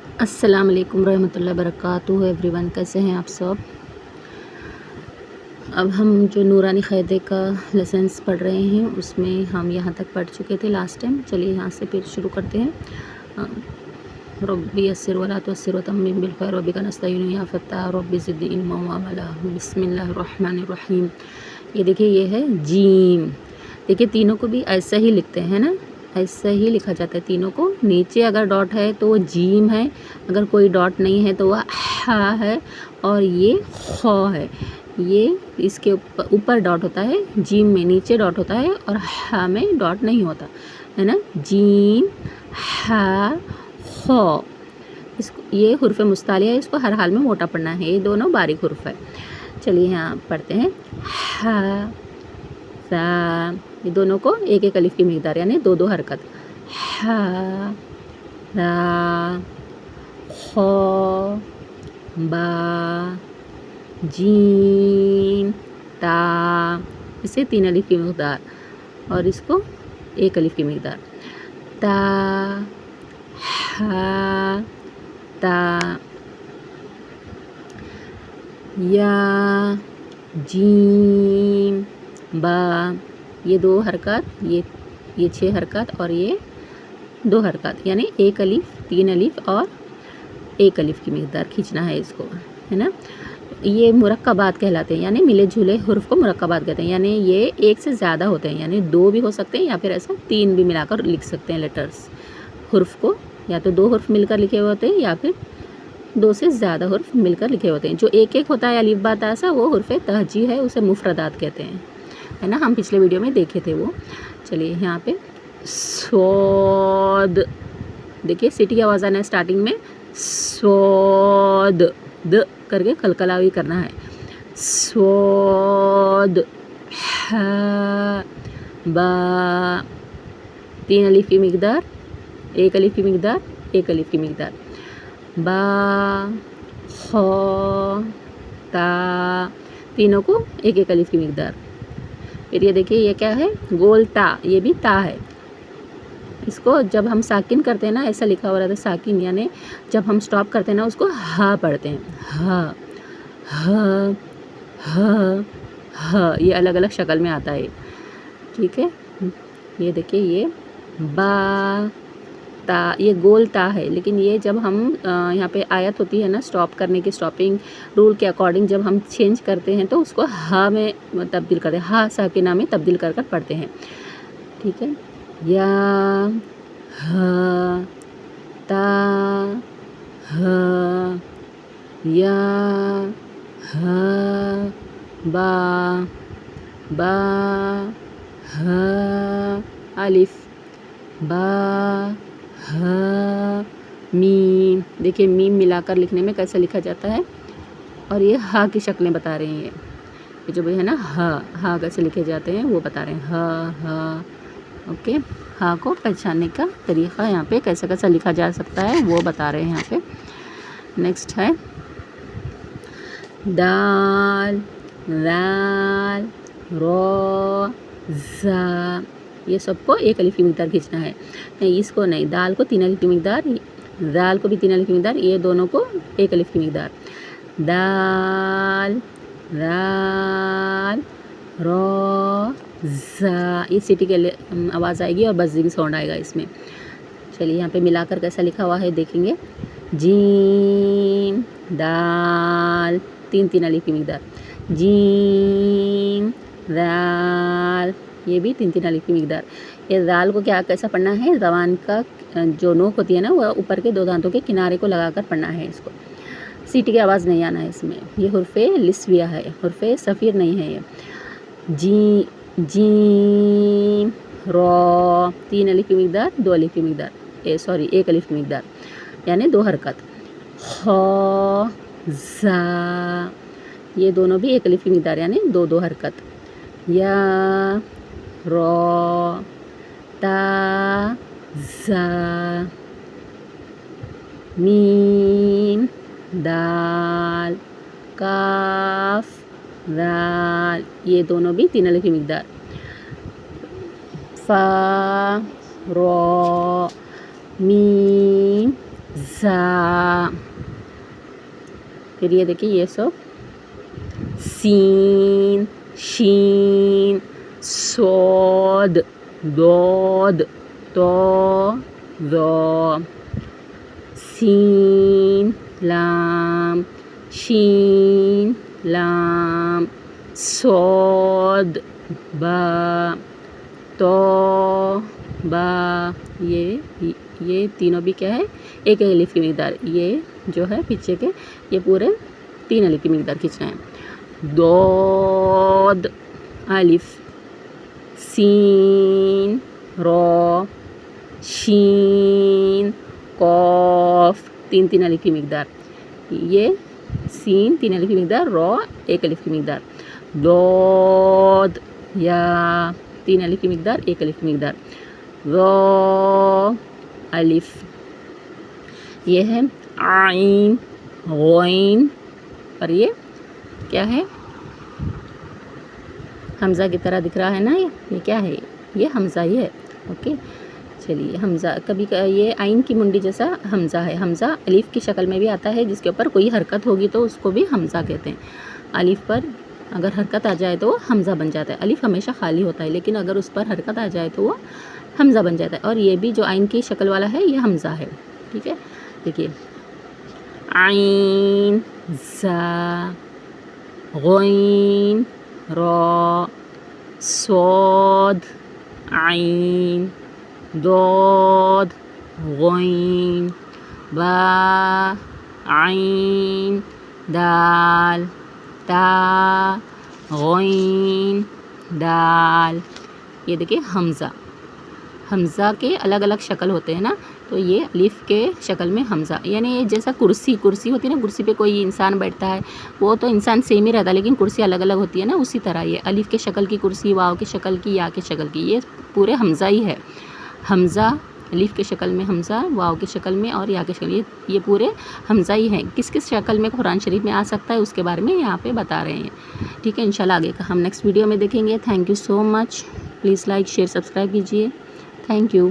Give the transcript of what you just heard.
अस्सलाम वालेकुम रहमतुल्लाहि वबरकातुहू एवरीवन, कैसे हैं आप सब। अब हम जो नूरानी क़ायदे का लेसन्स पढ़ रहे हैं उसमें हम यहाँ तक पढ़ चुके थे लास्ट टाइम। चलिए यहाँ से फिर शुरू करते हैं। रब्बी यस्सिर वला तुअस्सिर वतम्मिम बिल खैर वबिका नस्तईन या फत्ताह रब्बी ज़िदनी इल्मा व अमला। बिस्मिल्लाहिर रहमानिर रहीम। ये देखिए, ये है जीम। देखिए तीनों को भी ऐसा ही लिखते हैं ना, ऐसा ही लिखा जाता है तीनों को। नीचे अगर डॉट है तो वो जीम है, अगर कोई डॉट नहीं है तो वह हा है, और ये खौ है। ये इसके ऊपर डॉट होता है, जीम में नीचे डॉट होता है और हा में डॉट नहीं होता है ना। जीम हा खौ, इसको ये हुर्फ़ मुस्तालिया है, इसको हर हाल में मोटा पढ़ना है। ये दोनों बारीक हुर्फ़ है। चलिए यहाँ पढ़ते हैं। हा सा, ये दोनों को एक एक अलिफ की मिक़दार यानी दो दो हरकत। हा रा खौ बा जीम ता, इसे तीन अलिफ की मिक़दार और इसको एक अलिफ की मिक़दार। ता हा ता, या जीम बा, ये दो हरकत, ये 6 हरकत और ये 2 हरकत, यानी एक अलिफ, 3 अलिफ और एक अलिफ की मिक़दार खींचना है इसको, है ना। ये मुरक्कबात कहलाते हैं, यानी मिले जुले हुर्फ़ को मुरक्कबात कहते हैं। यानी ये एक से ज़्यादा होते हैं, यानी 2 भी हो सकते हैं या फिर ऐसा 3 भी मिलाकर लिख सकते हैं लेटर्स। हुर्फ़ को या तो 2 हुर्फ़ मिलकर लिखे हुए होते हैं या फिर 2 से ज़्यादा हुर्फ़ मिलकर लिखे होते हैं। जो एक एक होता है अलिफ बा ता सा, वो हुर्फ़ तहजी है, उसे मुफ़रदात कहते हैं, है ना। हम पिछले वीडियो में देखे थे वो। चलिए यहाँ पे सोद, देखिए सिटी की आवाज़ आना है स्टार्टिंग में। सोद, द करके कलकलावी करना है। सोद हा बा, 3 अलिफ की मिक़दार, एक अलिफ की मिक़दार, एक अलिफ की मिक़दार। बा खौ ता, तीनों को एक एक अलिफ की मिक़दार। फिर ये देखिए, ये क्या है, गोल ता, ये भी ता है। इसको जब हम साकिन करते हैं ना, ऐसा लिखा हुआ रहता है साकिन, यानी जब हम स्टॉप करते हैं ना उसको हा पढ़ते हैं। हा हा हा हा, ये अलग अलग शक्ल में आता है, ठीक है। ये देखिए, ये बा ता, ये गोल ता है, लेकिन ये जब हम यहाँ पे आयत होती है ना स्टॉप करने की, स्टॉपिंग रूल के अकॉर्डिंग जब हम चेंज करते हैं तो उसको हा में तब्दील करते हैं, हा साकिना में तब्दील कर पढ़ते हैं, ठीक है। या हा ता हा, या हा बा बा हा अलिफ बा हा मीम। देखिए मीम मिलाकर लिखने में कैसा लिखा जाता है, और ये हा की शक्लें बता रही हैं। ये जो भी है ना, हा कैसे लिखे जाते हैं वो बता रहे हैं। हा ओके, हा को पहचानने का तरीक़ा यहाँ पे कैसा कैसा लिखा जा सकता है वो बता रहे हैं यहाँ पे। नेक्स्ट है दाल दाल रो ज़ा, ये सबको एक अलिफ की मिक़दार खींचना है। नहीं, इसको नहीं, दाल को 3 अलिफ की मिक़दार, दाल को भी 3 अलिफ की मिक़दार, ये दोनों को एक अलिफ की मिक़दार। दाल दाल रो ज़ा, ये सिटी के आवाज़ आएगी और बज़िंग साउंड आएगा इसमें। चलिए यहाँ पे मिलाकर कैसा लिखा हुआ है देखेंगे। जीम दाल, 3 अलिफ की मिक़दार। जीम दाल, ये भी 3 अलिफ की मिक़दार। ये दाल को क्या कैसा पढ़ना है, ज़बान का जो नोक होती है ना, वह ऊपर के 2 दांतों के किनारे को लगाकर पढ़ना है इसको। सीटी की आवाज़ नहीं आना है इसमें। ये हुर्फ़ लिस्विया है, हुर्फ़ सफ़ीर नहीं है ये। जीम रो, 3 अलिफ की मिक़दार, 2 अलिफ की मिक़दार, एक अलिफ की मिक़दार, यानी 2 हरकत। खौ ज़ा, ये दोनों भी एक अलिफ की मिक़दार यानी 2 हरकत। या रो ता ज़ा, मीम दाल काफ दाल, ये दोनों भी 3 अलिफ की मिक़दार। फा रो मीम زا. پھر یہ دیکھیے یہ سب سین شین صاد ضاد طا ظا سین لام شین لام صاد با طا با. یہ تینوں بھی کیا ہے ایک الف کی مقدار. یہ جو ہے پیچھے کے یہ پورے 3 الف کی مقدار کھینچنا ہے. ضاد الف سین را شین قاف 3 الف کی مقدار. یہ سین 3 الف کی مقدار را 1 الف کی مقدار. ضاد یا 3 الف کی مقدار 1 الف کی مقدار. ظا الف. یہ ہے عین غین اور یہ کیا ہے حمزہ کی طرح دکھ رہا ہے نا. یہ کیا ہے یہ حمزہ ہی ہے. اوکے چلیے حمزہ کبھی یہ عین کی منڈی جیسا حمزہ ہے. حمزہ الف کی شکل میں بھی آتا ہے جس کے اوپر کوئی حرکت ہوگی تو اس کو بھی حمزہ کہتے ہیں. الف پر اگر حرکت آ جائے تو وہ حمزہ بن جاتا ہے. الف ہمیشہ خالی ہوتا ہے لیکن اگر اس پر حرکت آ جائے تو وہ حمزہ بن جاتا ہے. اور یہ بھی جو عین کی شکل والا ہے یہ حمزہ ہے. ٹھیک ہے دیکھیے عین زا غین را صاد عین ضاد غین با عین دال تا غین دال. یہ دیکھیے حمزہ کے الگ الگ شکل ہوتے ہیں نا تو یہ الف کے شکل میں حمزہ یعنی جیسا کرسی ہوتی ہے نا. کرسی پہ کوئی انسان بیٹھتا ہے وہ تو انسان سیم ہی رہتا ہے لیکن کرسی الگ الگ ہوتی ہے نا. اسی طرح یہ الف کے شکل کی کرسی واو کے شکل کی یا کے شکل کی یہ پورے حمزہ ہی ہے. حمزہ الف کے شکل میں حمزہ واو کے شکل میں اور یا کے شکل یہ پورے حمزہ ہی ہیں. کس کس شکل میں قرآن شریف میں آ سکتا ہے اس کے بارے میں یہاں پہ بتا رہے ہیں. ٹھیک ہے انشاءاللہ آگے کا ہم نیکسٹ ویڈیو میں دیکھیں گے. Thank you so much. Please like share subscribe کیجیے. Thank you.